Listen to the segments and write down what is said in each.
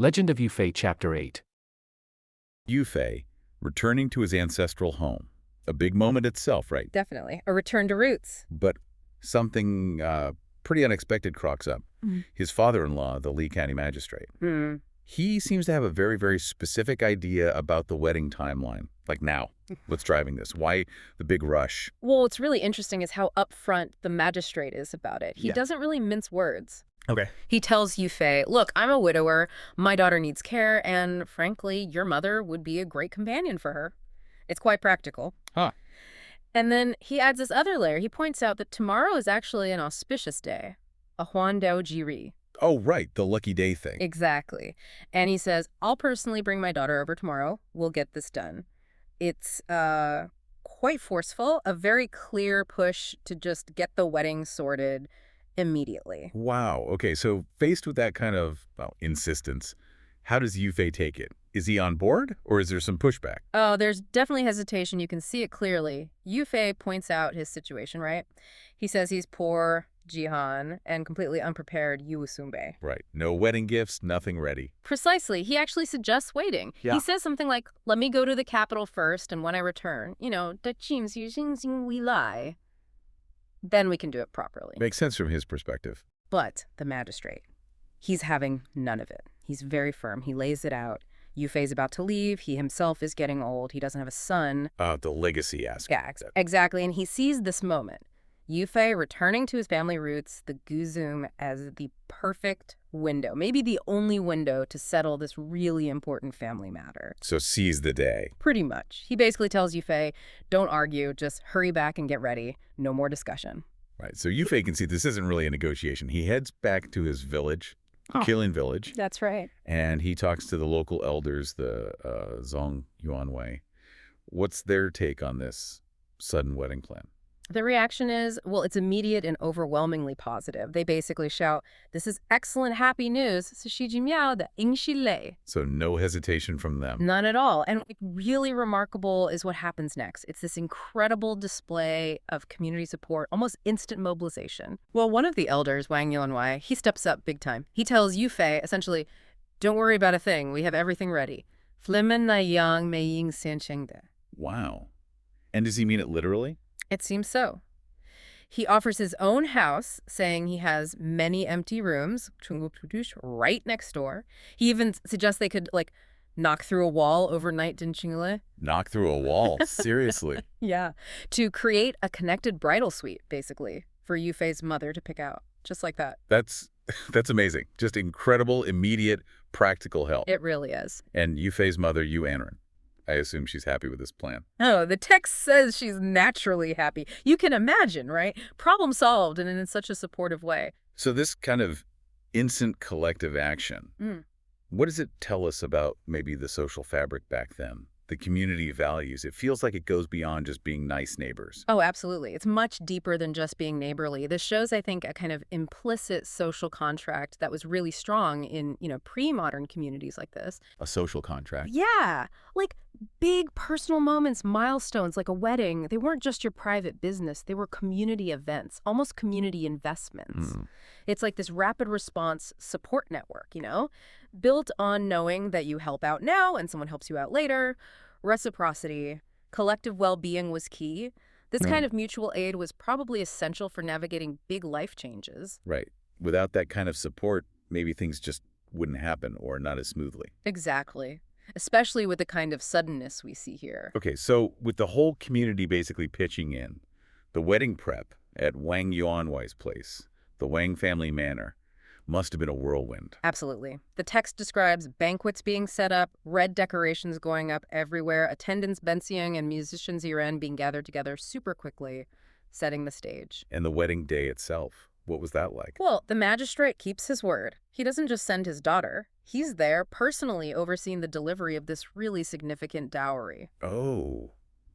Legend of Yufei Chapter 8. Yufei, returning to his ancestral home. A big moment itself, right? Definitely. A return to roots. But something pretty unexpected crops up. His father-in-law, the Lee County magistrate. He seems to have a very, very specific idea about the wedding timeline. Like now, what's driving this? Why the big rush? Well, what's really interesting is how upfront the magistrate is about it. He doesn't really mince words. Okay. He tells Yufei, look, I'm a widower, my daughter needs care, and frankly, your mother would be a great companion for her. It's quite practical. Huh. And then he adds this other layer. He points out that tomorrow is actually an auspicious day, a Huandao Jiri. Oh, right, the lucky day thing. Exactly. And he says, I'll personally bring my daughter over tomorrow. We'll get this done. It's quite forceful, a very clear push to just get the wedding sorted immediately. Wow. Okay, so faced with that kind of, well, insistence, how does Yufei take it? Is he on board, or is there some pushback? Oh, there's definitely hesitation. You can see it clearly. Yufei points out his situation, right? He says he's poor, Jihan, and completely unprepared, Yu Usumbe. Right. No wedding gifts, nothing ready. Precisely. He actually suggests waiting. Yeah. He says something like, let me go to the capital first, and when I return, then we can do it properly. Makes sense from his perspective. But the magistrate, he's having none of it. He's very firm. He lays it out. Yufei's about to leave. He himself is getting old. He doesn't have a son. The legacy aspect. Yeah, exactly. And he sees this moment. Yufei returning to his family roots, the Guzum, as the perfect window, maybe the only window to settle this really important family matter. So seize the day. Pretty much. He basically tells Yufei, don't argue, just hurry back and get ready. No more discussion. Right. So Yufei can see this isn't really a negotiation. He heads back to his village, Killing Village, That's right. and he talks to the local elders, the Zhong Yuanwei. What's their take on this sudden wedding plan? The reaction is, well, it's immediate and overwhelmingly positive. They basically shout, this is excellent, happy news. So no hesitation from them. None at all. And really remarkable is what happens next. It's this incredible display of community support, almost instant mobilization. Well, one of the elders, Wang Yuanwei, he steps up big time. He tells Yufei, essentially, don't worry about a thing. We have everything ready. Wow. And does he mean it literally? It seems so. He offers his own house, saying he has many empty rooms, right next door. He even suggests they could, knock through a wall overnight, Knock through a wall? Seriously? Yeah. To create a connected bridal suite, basically, for Yufei's mother to pick out. Just like that. That's amazing. Just incredible, immediate, practical help. It really is. And Yufei's mother, Yu Anren. I assume she's happy with this plan. Oh, the text says she's naturally happy. You can imagine, right? Problem solved, and in such a supportive way. So this kind of instant collective action, what does it tell us about maybe the social fabric back then? The community values? It feels like it goes beyond just being nice neighbors. Oh, absolutely. It's much deeper than just being neighborly. This shows, I think, a kind of implicit social contract that was really strong in, pre-modern communities like this. A social contract. Yeah. Like big personal moments, milestones, like a wedding. They weren't just your private business. They were community events, almost community investments. It's like this rapid response support network, built on knowing that you help out now and someone helps you out later. Reciprocity, collective well-being was key. This kind of mutual aid was probably essential for navigating big life changes. Right. Without that kind of support, maybe things just wouldn't happen or not as smoothly. Exactly. Especially with the kind of suddenness we see here. Okay, so with the whole community basically pitching in, the wedding prep at Wang Yuanwei's place, the Wang family manor, must have been a whirlwind. Absolutely. The text describes banquets being set up, red decorations going up everywhere, attendants Bensiang and musicians Yiren being gathered together super quickly, setting the stage. And the wedding day itself, what was that like? Well, the magistrate keeps his word. He doesn't just send his daughter. He's there personally overseeing the delivery of this really significant dowry. Oh,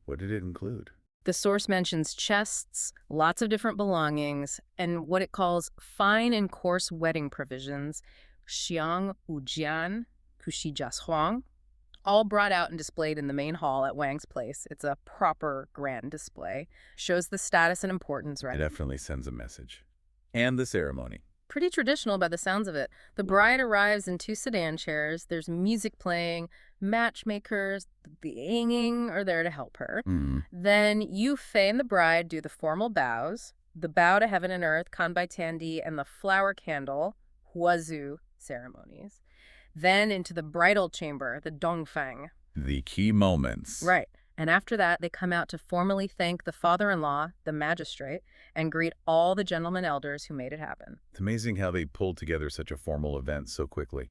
what did it include? The source mentions chests, lots of different belongings, and what it calls fine and coarse wedding provisions, xiang ujian, kushijashuang, all brought out and displayed in the main hall at Wang's place. It's a proper grand display. Shows the status and importance, right? It definitely sends a message. And the ceremony. Pretty traditional by the sounds of it. The bride arrives in 2 sedan chairs. There's music playing. Matchmakers, the Yinging are there to help her. Then Yu Fei and the bride do the formal bows, the bow to heaven and earth, Kanbai Tandi, and the flower candle, Huazu ceremonies. Then into the bridal chamber, the Dongfang. The key moments. Right. And after that, they come out to formally thank the father-in-law, the magistrate, and greet all the gentlemen elders who made it happen. It's amazing how they pulled together such a formal event so quickly.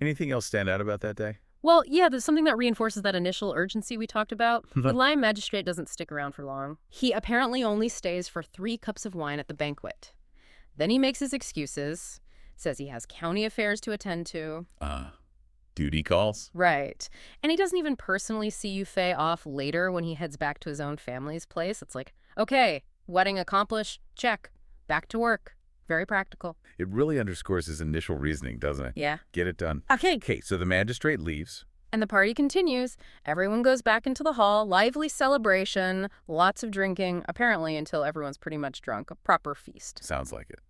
Anything else stand out about that day? Well, yeah, there's something that reinforces that initial urgency we talked about. The Lion magistrate doesn't stick around for long. He apparently only stays for 3 cups of wine at the banquet. Then he makes his excuses, says he has county affairs to attend to. Duty calls? Right. And he doesn't even personally see Yu Fei off later when he heads back to his own family's place. It's like, okay, wedding accomplished, check. Back to work. Very practical. It really underscores his initial reasoning, doesn't it? Yeah. Get it done. Okay. Okay, so the magistrate leaves. And the party continues. Everyone goes back into the hall. Lively celebration. Lots of drinking, apparently until everyone's pretty much drunk. A proper feast. Sounds like it.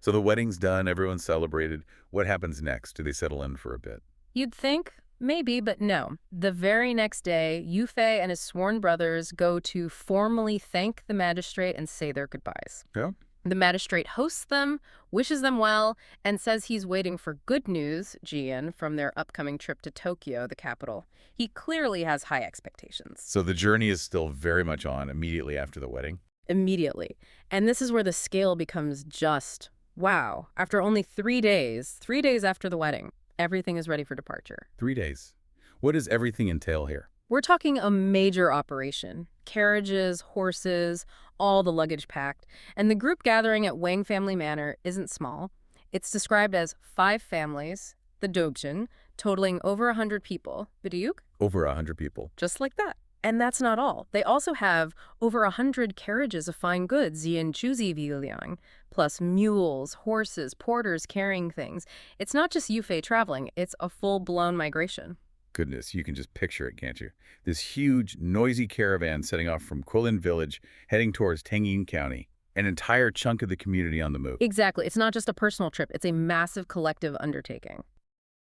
So the wedding's done, everyone's celebrated. What happens next? Do they settle in for a bit? You'd think, maybe, but no. The very next day, Yu Fei and his sworn brothers go to formally thank the magistrate and say their goodbyes. Yeah. The magistrate hosts them, wishes them well, and says he's waiting for good news, Jian, from their upcoming trip to Tokyo, the capital. He clearly has high expectations. So the journey is still very much on immediately after the wedding? Immediately. And this is where the scale becomes just, wow. After only 3 days, 3 days after the wedding, everything is ready for departure. 3 days. What does everything entail here? We're talking a major operation. Carriages, horses, all the luggage packed. And the group gathering at Wang Family Manor isn't small. It's described as 5 families, the Dogjin, totaling over 100 people. Bidayuk? Over 100 people. Just like that. And that's not all. They also have over 100 carriages of fine goods, Zian Chuzi Viliang, plus mules, horses, porters carrying things. It's not just Yu Fei traveling, it's a full-blown migration. Goodness, you can just picture it, can't you? This huge, noisy caravan setting off from Kulin Village, heading towards Tangyin County. An entire chunk of the community on the move. Exactly. It's not just a personal trip. It's a massive collective undertaking.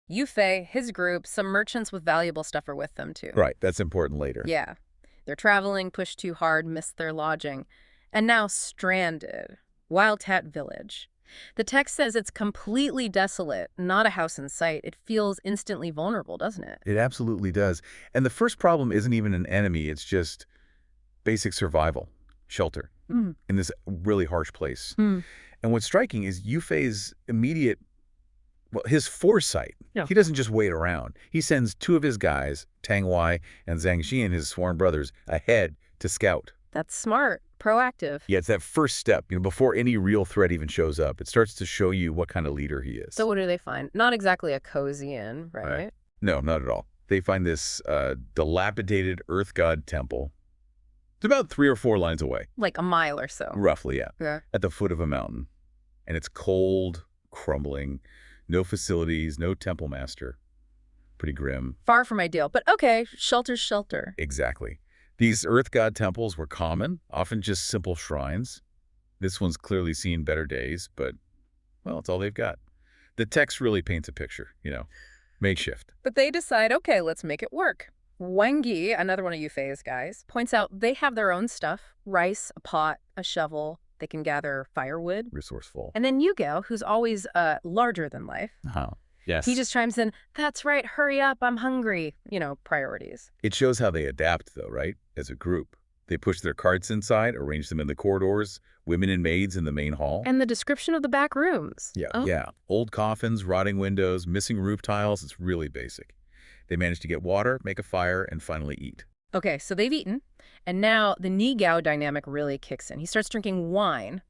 Yu Fei, his group, some merchants with valuable stuff are with them, too. Right, that's important later. Yeah. They're traveling, pushed too hard, missed their lodging, and now stranded. Wildcat Village. The text says it's completely desolate, not a house in sight. It feels instantly vulnerable, doesn't it? It absolutely does. And the first problem isn't even an enemy, it's just basic survival, shelter, in this really harsh place. And what's striking is Yu Fei's immediate, well, his foresight. Yeah. He doesn't just wait around. He sends 2 of his guys, Tang Wai and Zhang Xian, his sworn brothers, ahead to scout. That's smart. Proactive. Yeah, it's that first step, before any real threat even shows up. It starts to show you what kind of leader he is. So what do they find? Not exactly a cozy inn, right? No, not at all. They find this dilapidated earth god temple. It's about 3 or 4 lines away. Like a mile or so. Roughly, yeah. Yeah. At the foot of a mountain. And it's cold, crumbling, no facilities, no temple master. Pretty grim. Far from ideal, but okay, shelter's shelter. Exactly. These earth god temples were common, often just simple shrines. This one's clearly seen better days, but, well, it's all they've got. The text really paints a picture, makeshift. But they decide, okay, let's make it work. Wang Yi, another one of Yu Fei's guys, points out they have their own stuff. Rice, a pot, a shovel. They can gather firewood. Resourceful. And then Yu Gao, who's always larger than life. Yes. He just chimes in, that's right, hurry up, I'm hungry. Priorities. It shows how they adapt, though, right? As a group. They push their carts inside, arrange them in the corridors, women and maids in the main hall. And the description of the back rooms. Yeah. Old coffins, rotting windows, missing roof tiles. It's really basic. They manage to get water, make a fire, and finally eat. Okay, so they've eaten. And now the Ni Gao dynamic really kicks in. He starts drinking wine,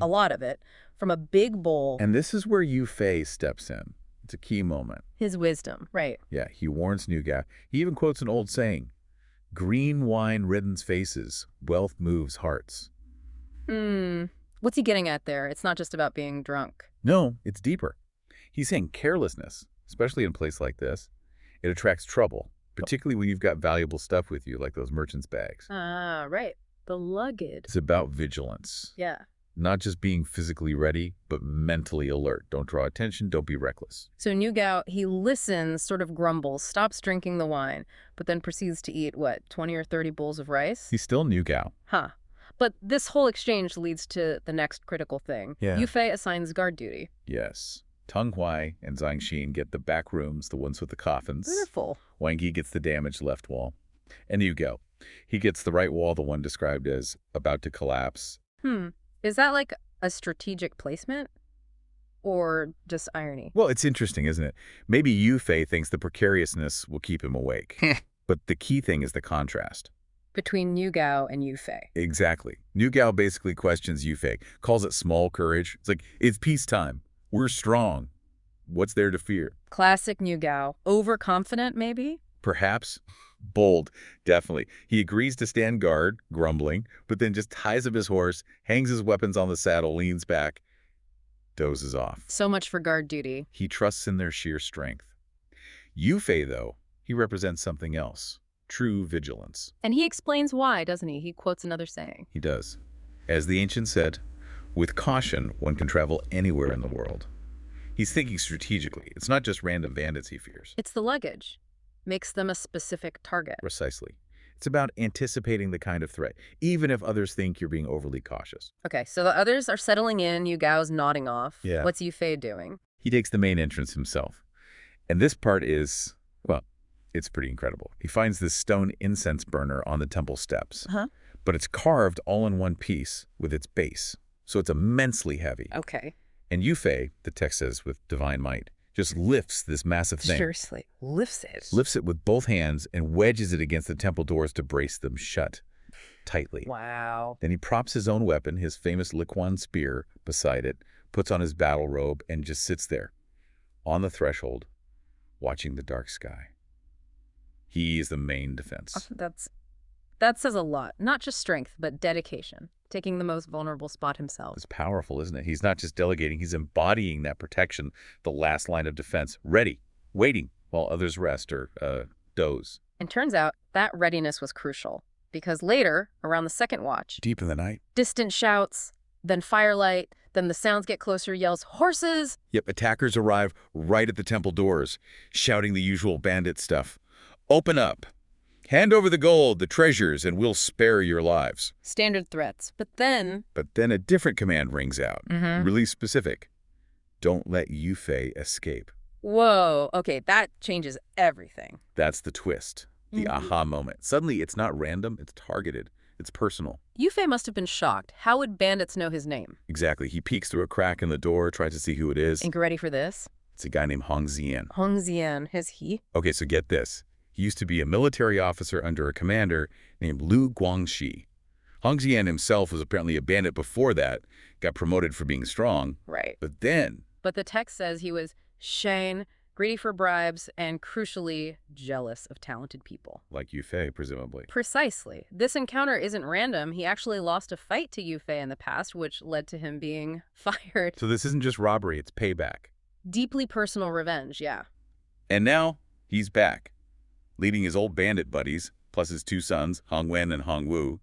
a lot of it, from a big bowl. And this is where Yu Fei steps in. It's a key moment. His wisdom, right. Yeah, he warns New Gao. He even quotes an old saying, "Green wine reddens faces, wealth moves hearts." What's he getting at there? It's not just about being drunk. No, it's deeper. He's saying carelessness, especially in a place like this, it attracts trouble, particularly when you've got valuable stuff with you, like those merchants' bags. Ah, right. The luggage. It's about vigilance. Yeah. Not just being physically ready, but mentally alert. Don't draw attention, don't be reckless. So New Gao, he listens, sort of grumbles, stops drinking the wine, but then proceeds to eat, what, 20 or 30 bowls of rice? He's still New Gao. Huh. But this whole exchange leads to the next critical thing. Yeah. Yu Fei assigns guard duty. Yes. Teng Hui and Zhang Xin get the back rooms, the ones with the coffins. Wonderful. Wang Yi gets the damaged left wall. And Yu Gao, he gets the right wall, the one described as about to collapse. Is that like a strategic placement? Or just irony? Well, it's interesting, isn't it? Maybe Yu Fei thinks the precariousness will keep him awake. But the key thing is the contrast. Between New Gao and Yu Fei. Exactly. New Gao basically questions Yu Fei, calls it small courage. It's like, it's peacetime. We're strong. What's there to fear? Classic New Gao. Overconfident, maybe? Perhaps. Bold, definitely. He agrees to stand guard, grumbling, but then just ties up his horse, hangs his weapons on the saddle, leans back, dozes off. So much for guard duty. He trusts in their sheer strength. Yu Fei, though, he represents something else. True vigilance. And he explains why, doesn't he? He quotes another saying. He does. As the ancient said, with caution, one can travel anywhere in the world. He's thinking strategically. It's not just random bandits he fears. It's the luggage. Makes them a specific target. Precisely. It's about anticipating the kind of threat, even if others think you're being overly cautious. Okay, so the others are settling in. Yu Gao's nodding off. Yeah. What's Yu Fei doing? He takes the main entrance himself. And this part is, well, it's pretty incredible. He finds this stone incense burner on the temple steps. But it's carved all in one piece with its base. So it's immensely heavy. Okay. And Yu Fei, the text says with divine might, just lifts this massive thing. Seriously. Lifts it. Lifts it with both hands and wedges it against the temple doors to brace them shut tightly. Wow. Then he props his own weapon, his famous Liquan spear, beside it, puts on his battle robe, and just sits there, on the threshold, watching the dark sky. He is the main defense. That says a lot. Not just strength, but dedication. Taking the most vulnerable spot himself. It's powerful, isn't it? He's not just delegating, he's embodying that protection, the last line of defense, ready, waiting, while others rest or doze. And turns out that readiness was crucial. Because later, around the second watch, Deep in the night. distant shouts, then firelight, then the sounds get closer, yells, horses! Yep, attackers arrive right at the temple doors, shouting the usual bandit stuff. Open up. Hand over the gold, the treasures, and we'll spare your lives. Standard threats. But then... But then a different command rings out, really specific. Don't let Yu Fei escape. Whoa, okay, that changes everything. That's the twist, the aha moment. Suddenly, it's not random, it's targeted, it's personal. Yu Fei must have been shocked. How would bandits know his name? Exactly. He peeks through a crack in the door, tries to see who it is. Ain't you ready for this? It's a guy named Hong Xian. Hong Xian, is he? Okay, so get this. He used to be a military officer under a commander named Lu Guangxi. Hong Xian himself was apparently a bandit before that, got promoted for being strong. Right. But then, But the text says he was Shane, greedy for bribes, and crucially, jealous of talented people. like Yu Fei, presumably. Precisely. This encounter isn't random. He actually lost a fight to Yu Fei in the past, which led to him being fired. So this isn't just robbery, it's payback. Deeply personal revenge, yeah. And now, he's back, leading his old bandit buddies, plus his two sons, Hong Wen and Hong Wu.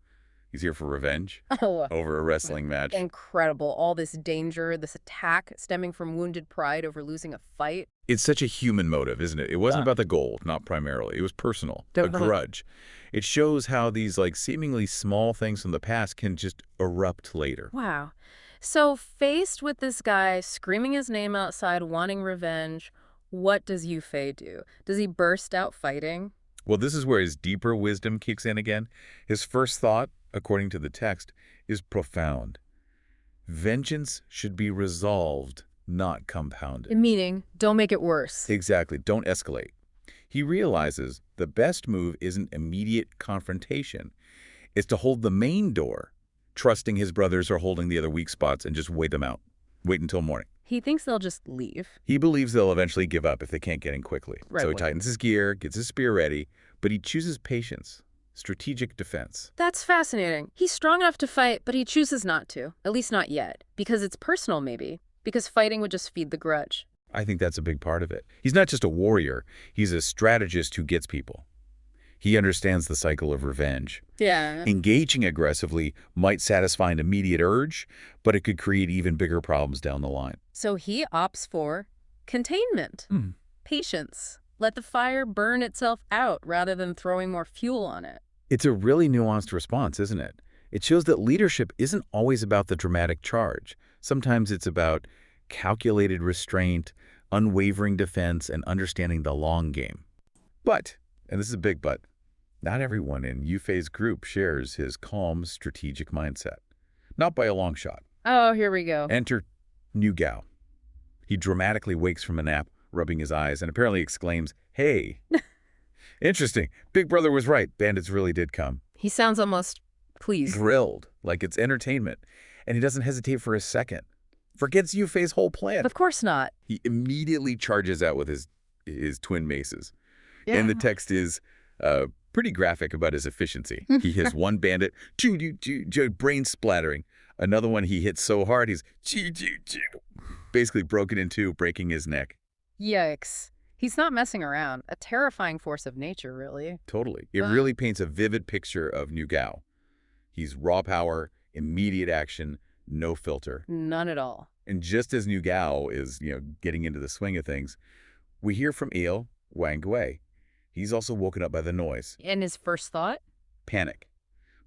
He's here for revenge Oh, over a wrestling match. incredible. All this danger, this attack stemming from wounded pride over losing a fight. It's such a human motive, isn't it? It wasn't Yeah. about the gold, not primarily. It was personal, a Definitely. grudge. It shows how these seemingly small things from the past can just erupt later. Wow. So faced with this guy screaming his name outside, wanting revenge, what does Yu Fei do? Does he burst out fighting? Well, this is where his deeper wisdom kicks in again. His first thought, according to the text, is profound. Vengeance should be resolved, not compounded. Meaning, don't make it worse. Exactly. Don't escalate. He realizes the best move isn't immediate confrontation. It's to hold the main door, trusting his brothers are holding the other weak spots, and just wait them out. Wait until morning. He thinks they'll just leave. He believes they'll eventually give up if they can't get in quickly. Right, So he well- tightens his gear, gets his spear ready, but he chooses patience, strategic defense. That's fascinating. He's strong enough to fight, but he chooses not to. At least not yet. Because it's personal, maybe. Because fighting would just feed the grudge. I think that's a big part of it. He's not just a warrior. He's a strategist who gets people. He understands the cycle of revenge. Yeah. Engaging aggressively might satisfy an immediate urge, but it could create even bigger problems down the line. So he opts for containment, patience. Let the fire burn itself out rather than throwing more fuel on it. It's a really nuanced response, isn't it? It shows that leadership isn't always about the dramatic charge. Sometimes it's about calculated restraint, unwavering defense, and understanding the long game. But, and this is a big but, not everyone in Yufei's group shares his calm, strategic mindset. Not by a long shot. Oh, here we go. Enter Niu Gao. He dramatically wakes from a nap, rubbing his eyes, and apparently exclaims, "Hey!" Interesting. Big Brother was right. Bandits really did come. He sounds almost pleased. Thrilled, like it's entertainment. And he doesn't hesitate for a second. Forgets Yufei's whole plan. Of course not. He immediately charges out with his twin maces. And the text is pretty graphic about his efficiency. He hits one bandit, brain splattering. Another one he hits so hard he's basically broken in two, breaking his neck. Yikes. He's not messing around. A terrifying force of nature, really. Totally. It really paints a vivid picture of Niu Gao. He's raw power, immediate action, no filter. None at all. And just as Niu Gao is, getting into the swing of things, we hear from Eo Wang Gui. He's also woken up by the noise. And his first thought? Panic.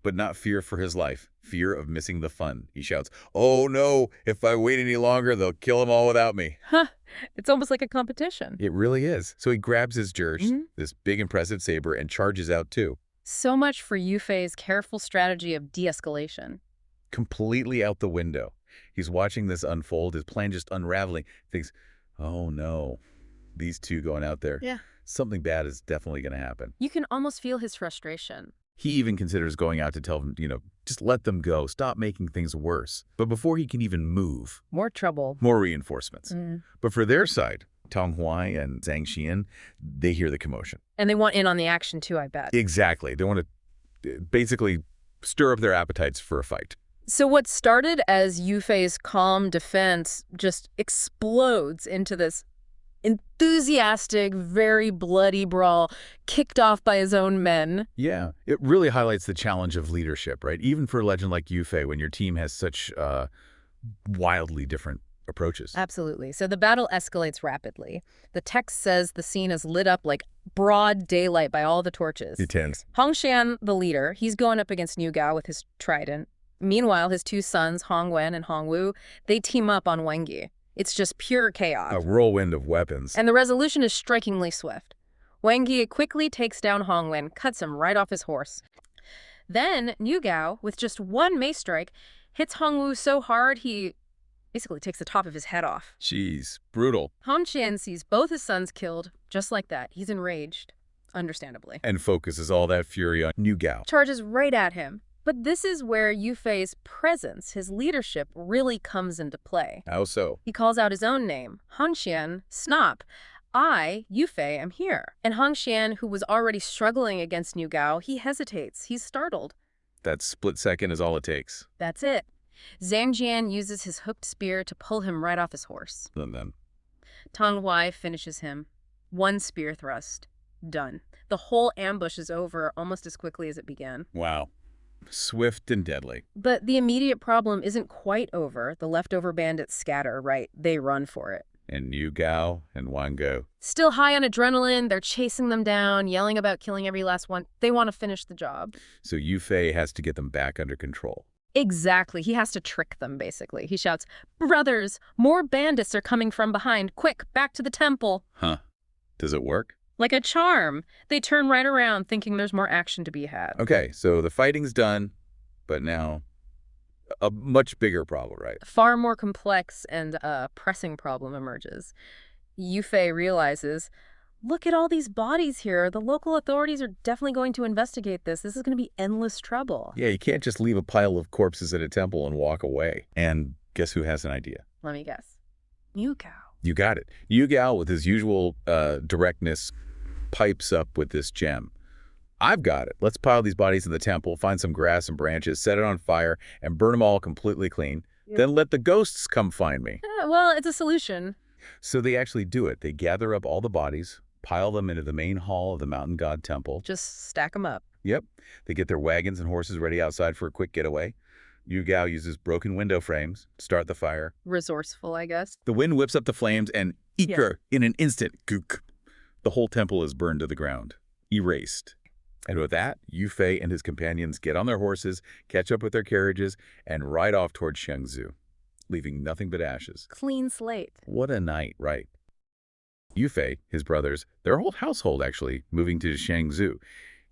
But not fear for his life. Fear of missing the fun. He shouts, "Oh no, if I wait any longer, they'll kill them all without me." Huh. It's almost like a competition. It really is. So he grabs his dirge, this big impressive saber, and charges out too. So much for Yufei's careful strategy of de-escalation. Completely out the window. He's watching this unfold, his plan just unraveling. Thinks, "Oh no, these two going out there. Yeah. Something bad is definitely going to happen." You can almost feel his frustration. He even considers going out to tell them, just let them go. Stop making things worse. But before he can even move, More trouble. more reinforcements. But for their side, Tong Huai and Zhang Xian, they hear the commotion. And they want in on the action too, I bet. Exactly. They want to basically stir up their appetites for a fight. So what started as Yufei's calm defense just explodes into this enthusiastic, very bloody brawl kicked off by his own men. Yeah, it really highlights the challenge of leadership, right? Even for a legend like Yufei, when your team has such wildly different approaches. Absolutely. So the battle escalates rapidly. The text says the scene is lit up like broad daylight by all the torches. Intense. Hong Xian, the leader, he's going up against Niu Gao with his trident. Meanwhile, his two sons, Hong Wen and Hong Wu, they team up on Wengi. It's just pure chaos. A whirlwind of weapons. And the resolution is strikingly swift. Wengi quickly takes down Hong Wen, cuts him right off his horse. Then Niu Gao, with just one mace strike, hits Hong Wu so hard he basically takes the top of his head off. Jeez, brutal. Hong Qian sees both his sons killed, just like that. He's enraged, understandably. And focuses all that fury on Niu Gao. Charges right at him. But this is where Yufei's presence, his leadership, really comes into play. How so? He calls out his own name, Hong Xian, Snop. I, Yufei, am here. And Hong Xian, who was already struggling against Niu Gao, he hesitates. He's startled. That split second is all it takes. That's it. Zhang Jian uses his hooked spear to pull him right off his horse. And then, Tong Huai finishes him. One spear thrust. Done. The whole ambush is over almost as quickly as it began. wow. Swift and deadly. But the immediate problem isn't quite over. The leftover bandits scatter, right? They run for it. And Niu Gao and Wang Gui. Still high on adrenaline, they're chasing them down, yelling about killing every last one. They want to finish the job. So Yufei has to get them back under control. Exactly. He has to trick them, basically. He shouts, "Brothers, more bandits are coming from behind. Quick, back to the temple." Huh. Does it work? Like a charm. They turn right around, thinking there's more action to be had. Okay, so the fighting's done, but now a much bigger problem, right? Far more complex and pressing problem emerges. Yufei realizes, look at all these bodies here. The local authorities are definitely going to investigate this. This is going to be endless trouble. Yeah, you can't just leave a pile of corpses at a temple and walk away. And guess who has an idea? Let me guess. Niu Gao. You got it. Niu Gao, with his usual directness, pipes up with this gem. I've got it. Let's pile these bodies in the temple, find some grass and branches, set it on fire, and burn them all completely clean. Yeah. Then let the ghosts come find me. Well, it's a solution. So they actually do it. They gather up all the bodies, pile them into the main hall of the mountain god temple. Just stack them up. Yep. They get their wagons and horses ready outside for a quick getaway. Yu Gao uses broken window frames to start the fire. Resourceful, I guess. The wind whips up the flames and in an instant, gook, the whole temple is burned to the ground, erased. And with that, Yu Fei and his companions get on their horses, catch up with their carriages, and ride off toward Shengzhou, leaving nothing but ashes. Clean slate. What a night, right? Yu Fei, his brothers, their whole household actually, moving to Shangzhou.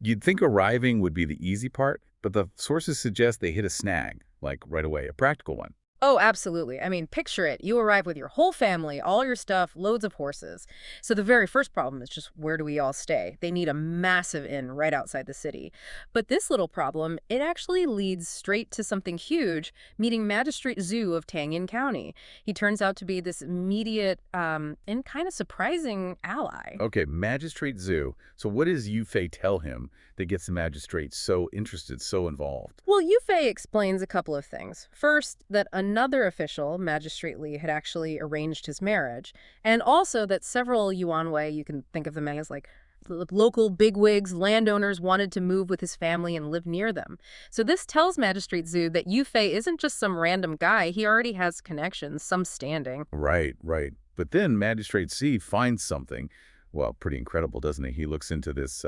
You'd think arriving would be the easy part, but the sources suggest they hit a snag, like right away, a practical one. Oh, absolutely. I mean, picture it. You arrive with your whole family, all your stuff, loads of horses. So the very first problem is just, where do we all stay? They need a massive inn right outside the city. But this little problem, it actually leads straight to something huge, meeting Magistrate Zhu of Tangyin County. He turns out to be this immediate and kind of surprising ally. Okay, Magistrate Zhu. So what does Yu Fei tell him that gets the magistrate so interested, so involved? Well, Yu Fei explains a couple of things. First, that another official, Magistrate Li, had actually arranged his marriage, and also that several Yuanwei, you can think of them as like local bigwigs, landowners, wanted to move with his family and live near them. So this tells Magistrate Zhu that Yu Fei isn't just some random guy. He already has connections, some standing. Right, right. But then Magistrate C finds something, well, pretty incredible, doesn't he? He looks into this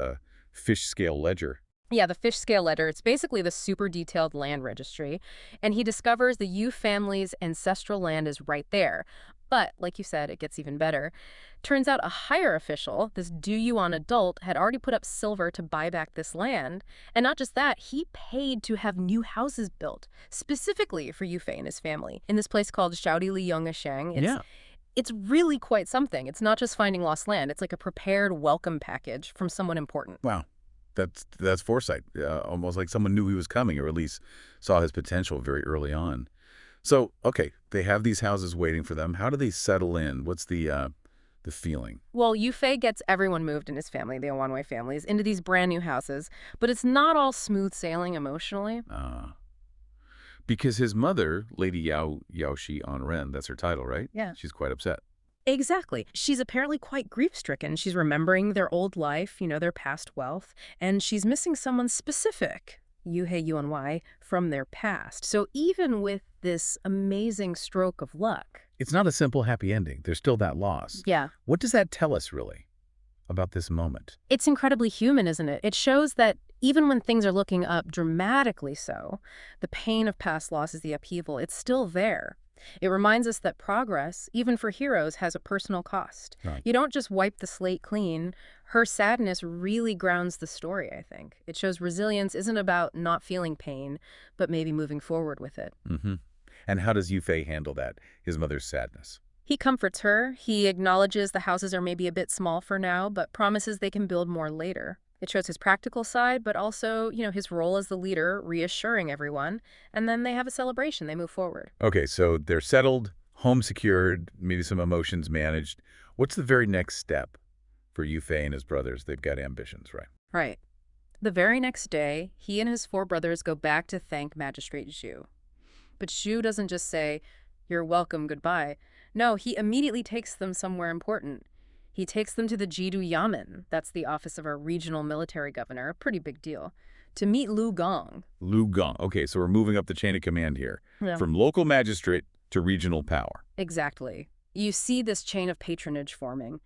fish scale ledger. Yeah, the fish scale ledger. It's basically the super detailed land registry. And he discovers the Yu family's ancestral land is right there. But, like you said, it gets even better. Turns out a higher official, this Du Yuan adult, had already put up silver to buy back this land. And not just that, he paid to have new houses built, specifically for Yu Fei and his family, in this place called Shaodi Li Yongasheng. It's really quite something. It's not just finding lost land. It's like a prepared welcome package from someone important. Wow. That's foresight. Almost like someone knew he was coming, or at least saw his potential very early on. So, okay, they have these houses waiting for them. How do they settle in? What's the feeling? Well, Yu Fei gets everyone moved in his family, the Wanwei families, into these brand new houses, but it's not all smooth sailing emotionally. Because his mother, Lady Yao Yaoshi Anren, that's her title, right? Yeah. She's quite upset. Exactly. She's apparently quite grief-stricken. She's remembering their old life, their past wealth, and she's missing someone specific, Yuhei Yuanwei, from their past. So even with this amazing stroke of luck... It's not a simple happy ending. There's still that loss. Yeah. What does that tell us, really, about this moment? It's incredibly human, isn't it? It shows that even when things are looking up dramatically so, the pain of past losses, the upheaval, it's still there. It reminds us that progress, even for heroes, has a personal cost. Right. You don't just wipe the slate clean. Her sadness really grounds the story, I think. It shows resilience isn't about not feeling pain, but maybe moving forward with it. Mm-hmm. And how does Yu Fei handle that, his mother's sadness? He comforts her. He acknowledges the houses are maybe a bit small for now, but promises they can build more later. It shows his practical side, but also, his role as the leader, reassuring everyone. And then they have a celebration. They move forward. Okay, so they're settled, home secured, maybe some emotions managed. What's the very next step for Yu Fei and his brothers? They've got ambitions, right? Right. The very next day, he and his 4 brothers go back to thank Magistrate Zhu. But Zhu doesn't just say, "You're welcome, goodbye." No, he immediately takes them somewhere important. He takes them to the Jidu Yamen, that's the office of our regional military governor, a pretty big deal, to meet Lu Gong. Lu Gong. Okay, so we're moving up the chain of command here. Yeah. From local magistrate to regional power. Exactly. You see this chain of patronage forming.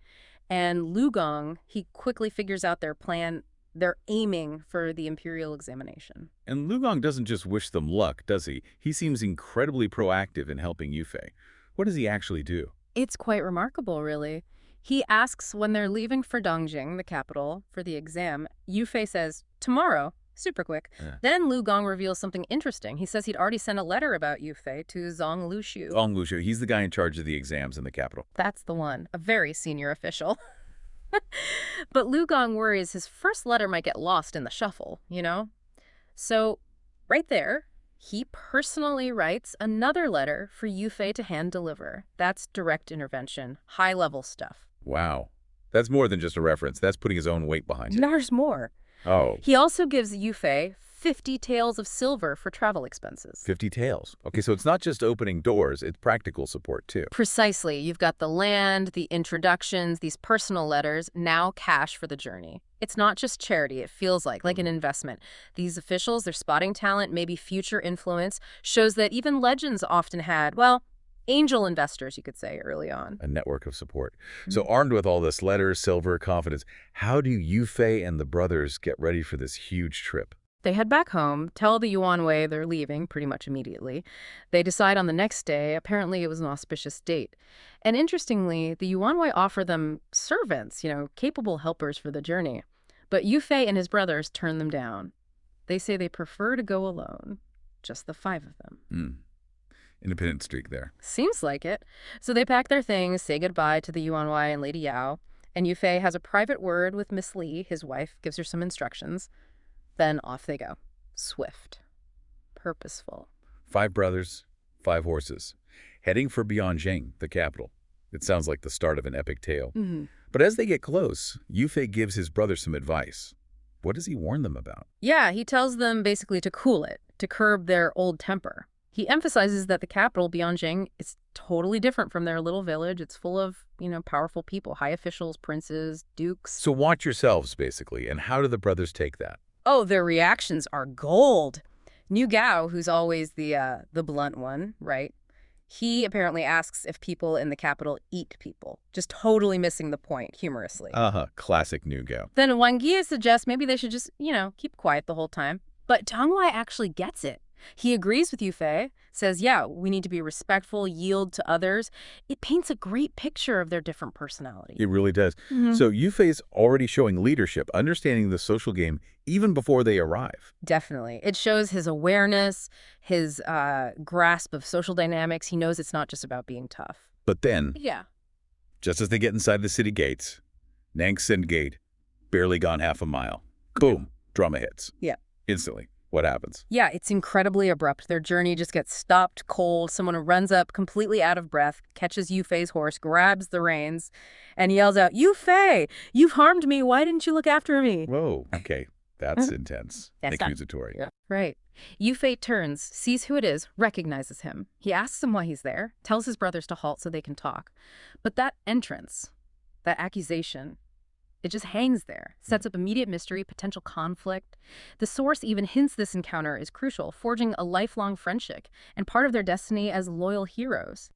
And Lu Gong, he quickly figures out their plan. They're aiming for the imperial examination. And Lu Gong doesn't just wish them luck, does he? He seems incredibly proactive in helping Yu Fei. What does he actually do? It's quite remarkable, really. He asks when they're leaving for Dongjing, the capital, for the exam. Yu Fei says, "Tomorrow." Super quick. Yeah. Then Lu Gong reveals something interesting. He says he'd already sent a letter about Yu Fei to Zhang Luxiu. Zhang Luxiu. He's the guy in charge of the exams in the capital. That's the one. A very senior official. But Lu Gong worries his first letter might get lost in the shuffle, So, right there, he personally writes another letter for Yu Fei to hand deliver. That's direct intervention, high-level stuff. Wow. That's more than just a reference. That's putting his own weight behind it. There's more. Oh. He also gives Yu Fei 50 taels of silver for travel expenses. 50 taels. Okay, so it's not just opening doors, it's practical support too. Precisely. You've got the land, the introductions, these personal letters, now cash for the journey. It's not just charity, it feels like an investment. These officials, they're spotting talent, maybe future influence, shows that even legends often had, well, angel investors, you could say, early on. A network of support. So armed with all this letters, silver, confidence, how do Yu Fei and the brothers get ready for this huge trip? They head back home, tell the Yuanwei they're leaving pretty much immediately. They decide on the next day. Apparently it was an auspicious date. And interestingly, the Yuanwei offer them servants, capable helpers for the journey. But Yu Fei and his brothers turn them down. They say they prefer to go alone, just the 5 of them. Independent streak there. Seems like it. So they pack their things, say goodbye to the Yuanwei and Lady Yao, and Yu Fei has a private word with Miss Li, his wife, gives her some instructions. Then off they go. Swift. Purposeful. 5 brothers, 5 horses, heading for Bianjing, the capital. It sounds like the start of an epic tale. But as they get close, Yu Fei gives his brother some advice. What does he warn them about? Yeah, he tells them basically to cool it, to curb their old temper. He emphasizes that the capital, Bianjing, is totally different from their little village. It's full of, powerful people, high officials, princes, dukes. So watch yourselves, basically. And how do the brothers take that? Oh, their reactions are gold. Niu Gao, who's always the blunt one, right? He apparently asks if people in the capital eat people, just totally missing the point, humorously. Classic Niu Gao. Then Wang Yi suggests maybe they should just, keep quiet the whole time. But Tang Wai actually gets it. He agrees with Yu Fei, says, yeah, we need to be respectful, yield to others. It paints a great picture of their different personalities. It really does. So Yu Fei's already showing leadership, understanding the social game even before they arrive. Definitely. It shows his awareness, his grasp of social dynamics. He knows it's not just about being tough. But then, Yeah. just as they get inside the city gates, Nangsen Gate, barely gone half a mile. Boom, drama hits. Yeah. Instantly. What happens? Yeah, it's incredibly abrupt. Their journey just gets stopped cold. Someone runs up, completely out of breath, catches Yu Fei's horse, grabs the reins, and yells out, "Yu Fei, you've harmed me. Why didn't you look after me?" Whoa, okay. That's intense. That's not- Accusatory. Yeah. Right. Yu Fei turns, sees who it is, recognizes him. He asks him why he's there, tells his brothers to halt so they can talk. But that entrance, that accusation, it just hangs there, sets up immediate mystery, potential conflict. The source even hints this encounter is crucial, forging a lifelong friendship and part of their destiny as loyal heroes.